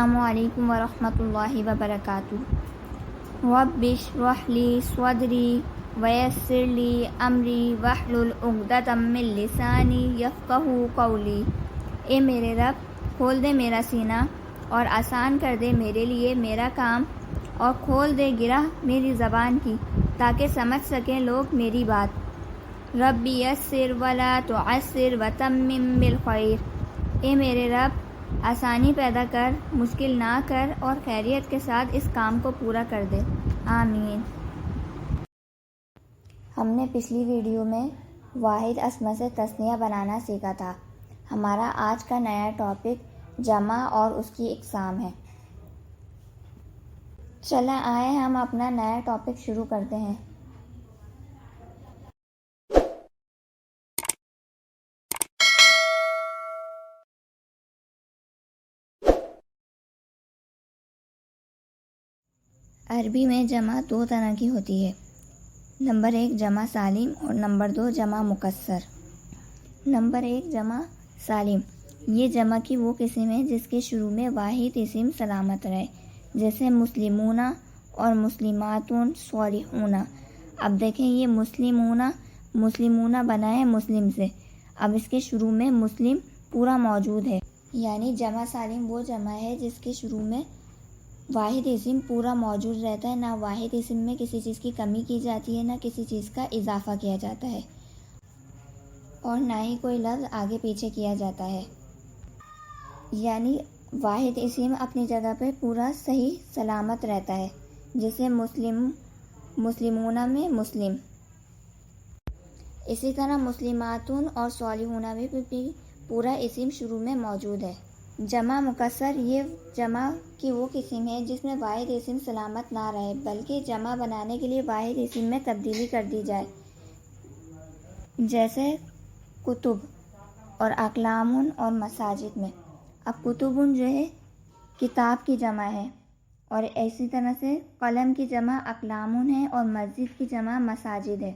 السلام علیکم ورحمۃ اللہ وبرکاتہ۔ رب اشرح لی صدری ویسر لی امری واحلل عقدۃ من لسانی یفقہوا قولی۔ اے میرے رب، کھول دے میرا سینہ اور آسان کر دے میرے لیے میرا کام، اور کھول دے گرہ میری زبان کی تاکہ سمجھ سکیں لوگ میری بات۔ رب یسر ولا تعسر وتمم بالخیر۔ اے میرے رب، آسانی پیدا کر، مشکل نہ کر، اور خیریت کے ساتھ اس کام کو پورا کر دے، آمین۔ ہم نے پچھلی ویڈیو میں واحد اسم سے تثنیہ بنانا سیکھا تھا۔ ہمارا آج کا نیا ٹاپک جمع اور اس کی اقسام ہے۔ چلیں آئے ہم اپنا نیا ٹاپک شروع کرتے ہیں۔ عربی میں جمع دو طرح کی ہوتی ہے، نمبر 1 جمع سالم اور نمبر 2 جمع مکسر۔ نمبر 1 جمع سالم، یہ جمع کی وہ قسم ہے جس کے شروع میں واحد اسم سلامت رہے، جیسے مسلمون اور مسلماتون، صالحون۔ اب دیکھیں یہ مسلمون بنا ہے مسلم سے، اب اس کے شروع میں مسلم پورا موجود ہے، یعنی جمع سالم وہ جمع ہے جس کے شروع میں واحد اسم پورا موجود رہتا ہے، نہ واحد اسم میں کسی چیز کی کمی کی جاتی ہے، نہ کسی چیز کا اضافہ کیا جاتا ہے، اور نہ ہی کوئی لفظ آگے پیچھے کیا جاتا ہے، یعنی واحد اسم اپنی جگہ پہ پورا صحیح سلامت رہتا ہے، جیسے مسلمون میں مسلم۔ اسی طرح مسلماتون اور صالحون میں بھی پورا اسم شروع میں موجود ہے۔ جمع مکسر، یہ جمع کی وہ قسم ہے جس میں واحد اسم سلامت نہ رہے بلکہ جمع بنانے کے لیے واحد اسم میں تبدیلی کر دی جائے، جیسے کتب اور اقلام اور مساجد میں۔ اب کتب جو ہے کتاب کی جمع ہے، اور اسی طرح سے قلم کی جمع اقلام ہے، اور مسجد کی جمع مساجد ہے۔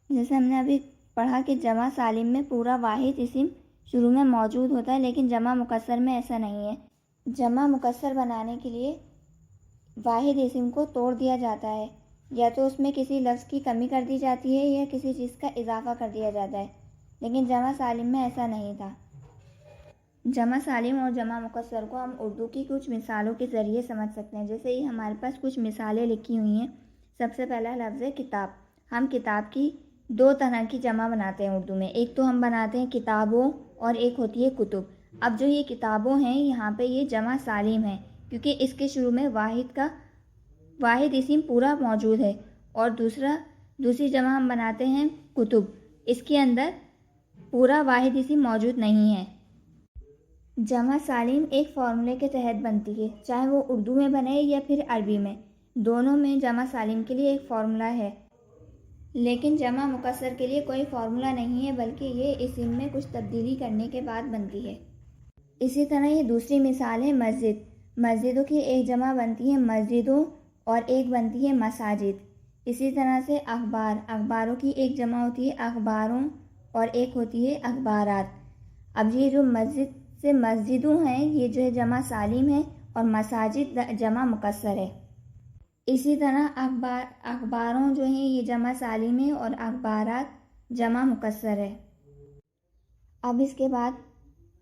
جیسے ہم نے ابھی پڑھا کہ جمع سالم میں پورا واحد اسم شروع میں موجود ہوتا ہے، لیکن جمع مکسر میں ایسا نہیں ہے۔ جمع مکسر بنانے کے لیے واحد اسم کو توڑ دیا جاتا ہے، یا تو اس میں کسی لفظ کی کمی کر دی جاتی ہے یا کسی چیز کا اضافہ کر دیا جاتا ہے، لیکن جمع سالم میں ایسا نہیں تھا۔ جمع سالم اور جمع مکسر کو ہم اردو کی کچھ مثالوں کے ذریعے سمجھ سکتے ہیں، جیسے ہی ہمارے پاس کچھ مثالیں لکھی ہوئی ہیں۔ سب سے پہلا لفظ ہے کتاب۔ ہم کتاب کی دو طرح کی جمع بناتے ہیں اردو میں، ایک تو ہم بناتے ہیں کتابوں اور ایک ہوتی ہے کتب۔ اب جو یہ کتابوں ہیں یہاں پہ یہ جمع سالم ہے، کیونکہ اس کے شروع میں واحد اسم پورا موجود ہے، اور دوسری جمع ہم بناتے ہیں کتب، اس کے اندر پورا واحد اسم موجود نہیں ہے۔ جمع سالم ایک فارمولے کے تحت بنتی ہے، چاہے وہ اردو میں بنے یا پھر عربی میں، دونوں میں جمع سالم کے لیے ایک فارمولہ ہے، لیکن جمع مکسر کے لیے کوئی فارمولہ نہیں ہے، بلکہ یہ اسم میں کچھ تبدیلی کرنے کے بعد بنتی ہے۔ اسی طرح یہ دوسری مثال ہے مسجد۔ مسجدوں کی ایک جمع بنتی ہے مسجدوں اور ایک بنتی ہے مساجد۔ اسی طرح سے اخباروں کی ایک جمع ہوتی ہے اخباروں اور ایک ہوتی ہے اخبارات۔ اب یہ جو مسجد سے مسجدوں ہیں یہ جو ہے جمع سالم ہے، اور مساجد جمع مکسر ہے۔ اسی طرح اخباروں جو ہیں یہ جمع سالم ہے، اور اخبارات جمع مکسر ہے۔ اب اس کے بعد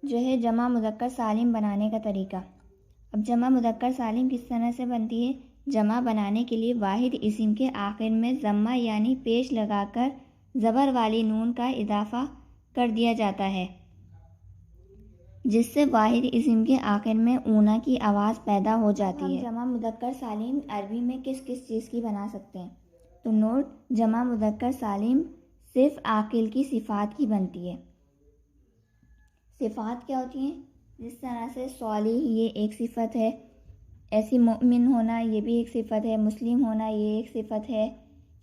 جو ہے جمع مذکر سالم بنانے کا طریقہ۔ اب جمع مذکر سالم کس طرح سے بنتی ہے؟ جمع بنانے کے لیے واحد اسم کے آخر میں ضمہ یعنی پیش لگا کر زبر والی نون کا اضافہ کر دیا جاتا ہے، جس سے واحد اسم کے آخر میں اونا کی آواز پیدا ہو جاتی ہے۔ ہم جمع مذکر سالم عربی میں کس چیز کی بنا سکتے ہیں؟ تو نوٹ، جمع مذکر سالم صرف عاقل کی صفات کی بنتی ہے۔ صفات کیا ہوتی ہیں؟ جس طرح سے صالح یہ ایک صفت ہے، ایسی مومن ہونا یہ بھی ایک صفت ہے، مسلم ہونا یہ ایک صفت ہے،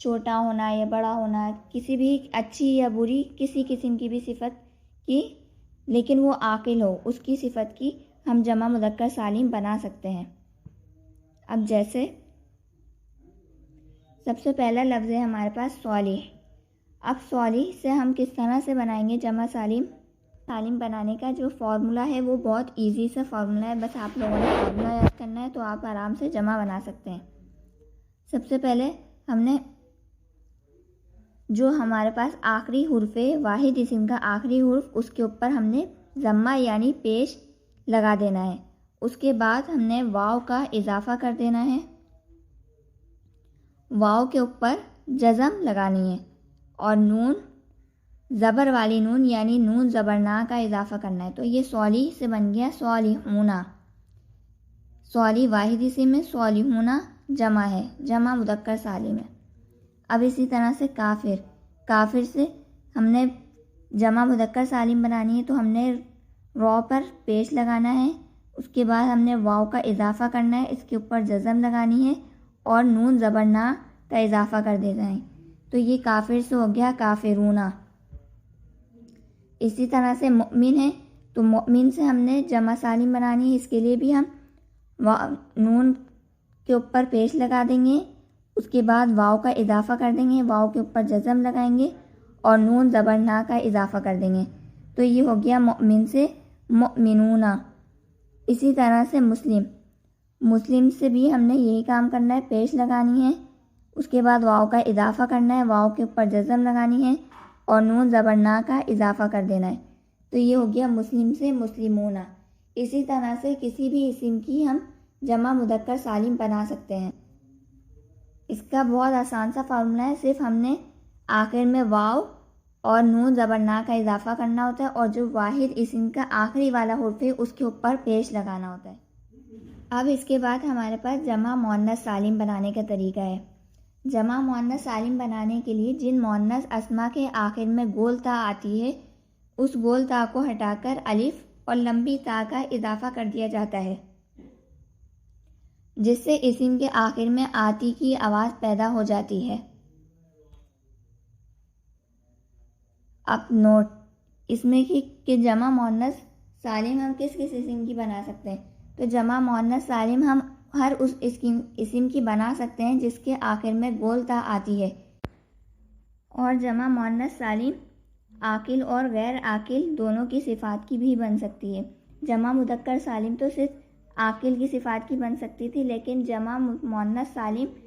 چھوٹا ہونا یا بڑا ہونا، کسی بھی اچھی یا بری کسی قسم کی بھی صفت کی، لیکن وہ عاقل ہو اس کی صفت کی ہم جمع مذکر سالم بنا سکتے ہیں۔ اب جیسے سب سے پہلا لفظ ہے ہمارے پاس صالح۔ اب صالح سے ہم کس طرح سے بنائیں گے جمع سالم؟ سالم بنانے کا جو فارمولا ہے وہ بہت ایزی سا فارمولا ہے، بس آپ لوگوں نے فارمولا یاد کرنا ہے تو آپ آرام سے جمع بنا سکتے ہیں۔ سب سے پہلے ہم نے جو ہمارے پاس آخری حرف ہے، واحد اسم کا آخری حرف، اس کے اوپر ہم نے ضمہ یعنی پیش لگا دینا ہے۔ اس کے بعد ہم نے واو کا اضافہ کر دینا ہے، واو کے اوپر جزم لگانی ہے، اور نون زبر والی نون یعنی نون زبرنا کا اضافہ کرنا ہے۔ تو یہ صالح سے بن گیا صالحون۔ صالح واحد اسم ہے، صالحون جمع ہے، جمع مذکر سالم ہے۔ اب اسی طرح سے کافر، کافر سے ہم نے جمع مذکر سالم بنانی ہے تو ہم نے رو پر پیش لگانا ہے، اس کے بعد ہم نے واو کا اضافہ کرنا ہے، اس کے اوپر جزم لگانی ہے اور نون زبرنا کا اضافہ کر دینا ہے۔ تو یہ کافر سے ہو گیا کافرون۔ اسی طرح سے مؤمن ہے تو مؤمن سے ہم نے جمع سالم بنانی ہے، اس کے لیے بھی ہم نون کے اوپر پیش لگا دیں گے، اس کے بعد واو کا اضافہ کر دیں گے، واو کے اوپر جزم لگائیں گے اور نون زبرنا کا اضافہ کر دیں گے۔ تو یہ ہو گیا مؤمن سے مؤمنون۔ اسی طرح سے مسلم، مسلم سے بھی ہم نے یہی کام کرنا ہے، پیش لگانی ہے، اس کے بعد واو کا اضافہ کرنا ہے، واو کے اوپر جزم لگانی ہے اور نون زبرنا کا اضافہ کر دینا ہے۔ تو یہ ہو گیا مسلم سے مسلمون۔ اسی طرح سے کسی بھی اسم کی ہم جمع مذکر سالم بنا سکتے ہیں۔ اس کا بہت آسان سا فارمولا ہے، صرف ہم نے آخر میں واو اور نون زبرنا کا اضافہ کرنا ہوتا ہے اور جو واحد اسم کا آخری والا حرف ہے اس کے اوپر پیش لگانا ہوتا ہے۔ اب اس کے بعد ہمارے پاس جمع مؤنث سالم بنانے کا طریقہ ہے۔ جمع مؤنث سالم بنانے کے لیے جن مؤنث اسما کے آخر میں گول تا آتی ہے اس گول تا کو ہٹا کر الف اور لمبی تا کا اضافہ کر دیا جاتا ہے، جس سے اسم کے آخر میں آتی کی آواز پیدا ہو جاتی ہے۔ اب نوٹ، اس میں کہ جمع مؤنث سالم ہم کس کس اسم کی بنا سکتے ہیں؟ تو جمع مؤنث سالم ہم ہر اس اسم کی بنا سکتے ہیں جس کے آخر میں گول تا آتی ہے، اور جمع مؤنث سالم عاقل اور غیر عاقل دونوں کی صفات کی بھی بن سکتی ہے۔ جمع مذکر سالم تو صرف عاقل کی صفات کی بن سکتی تھی، لیکن جمع مؤنث سالم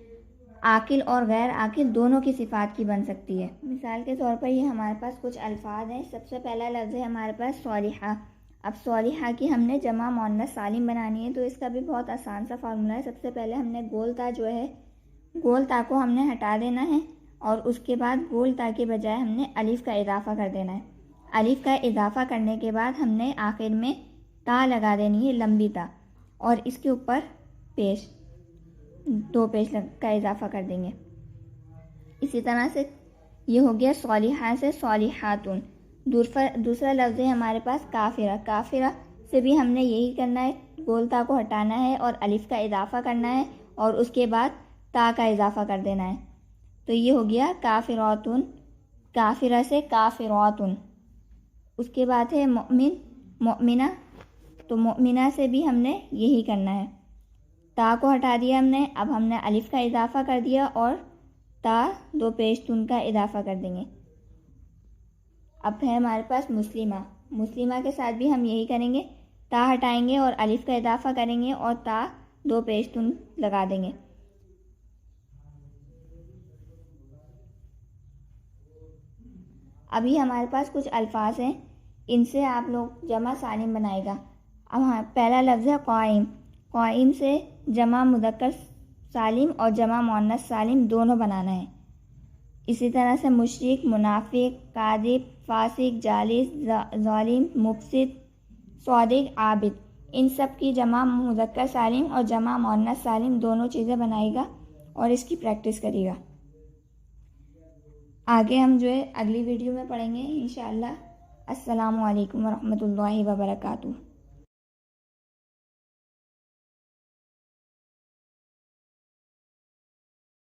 عاقل اور غیر عاقل دونوں کی صفات کی بن سکتی ہے۔ مثال کے طور پر یہ ہمارے پاس کچھ الفاظ ہیں۔ سب سے پہلا لفظ ہے ہمارے پاس صالحہ۔ اب صالحہ کی ہم نے جمع مؤنث سالم بنانی ہے تو اس کا بھی بہت آسان سا فارمولا ہے۔ سب سے پہلے ہم نے گول تا جو ہے، گول تا کو ہم نے ہٹا دینا ہے اور اس کے بعد گول تا کے بجائے ہم نے الف کا اضافہ کر دینا ہے۔ الف کا اضافہ کرنے کے بعد ہم نے آخر میں تا لگا دینی ہے، لمبی تا، اور اس کے اوپر پیش، دو پیش کا اضافہ کر دیں گے۔ اسی طرح سے یہ ہو گیا صالحہ سے صالحاتن۔ دوسرا لفظ ہے ہمارے پاس کافرہ۔ کافرہ سے بھی ہم نے یہی کرنا ہے، گول تا کو ہٹانا ہے اور الف کا اضافہ کرنا ہے اور اس کے بعد تا کا اضافہ کر دینا ہے۔ تو یہ ہو گیا کافراتن۔ کافرہ سے کافراتن۔ اس کے بعد ہے مؤمن، مؤمنہ۔ تو مؤمنہ سے بھی ہم نے یہی کرنا ہے، تا کو ہٹا دیا ہم نے، اب ہم نے الف کا اضافہ کر دیا اور تا دو پیش تن کا اضافہ کر دیں گے۔ اب ہے ہمارے پاس مسلمہ۔ مسلمہ کے ساتھ بھی ہم یہی کریں گے، تا ہٹائیں گے اور الف کا اضافہ کریں گے اور تا دو پیش تن لگا دیں گے۔ ابھی ہمارے پاس کچھ الفاظ ہیں، ان سے آپ لوگ جمع سالم بنائے گا۔ اب پہلا لفظ ہے قائم۔ قائم سے جمع مذکر سالم اور جمع مؤنث سالم دونوں بنانا ہے۔ اسی طرح سے مشرک، منافق، کاذب، فاسق، جالس، ظالم، مفسد، صادق، عابد، ان سب کی جمع مذکر سالم اور جمع مؤنث سالم دونوں چیزیں بنائے گا اور اس کی پریکٹس کرے گا۔ آگے ہم جو ہے اگلی ویڈیو میں پڑھیں گے انشاءاللہ۔ السلام علیکم ورحمۃ اللہ وبرکاتہ۔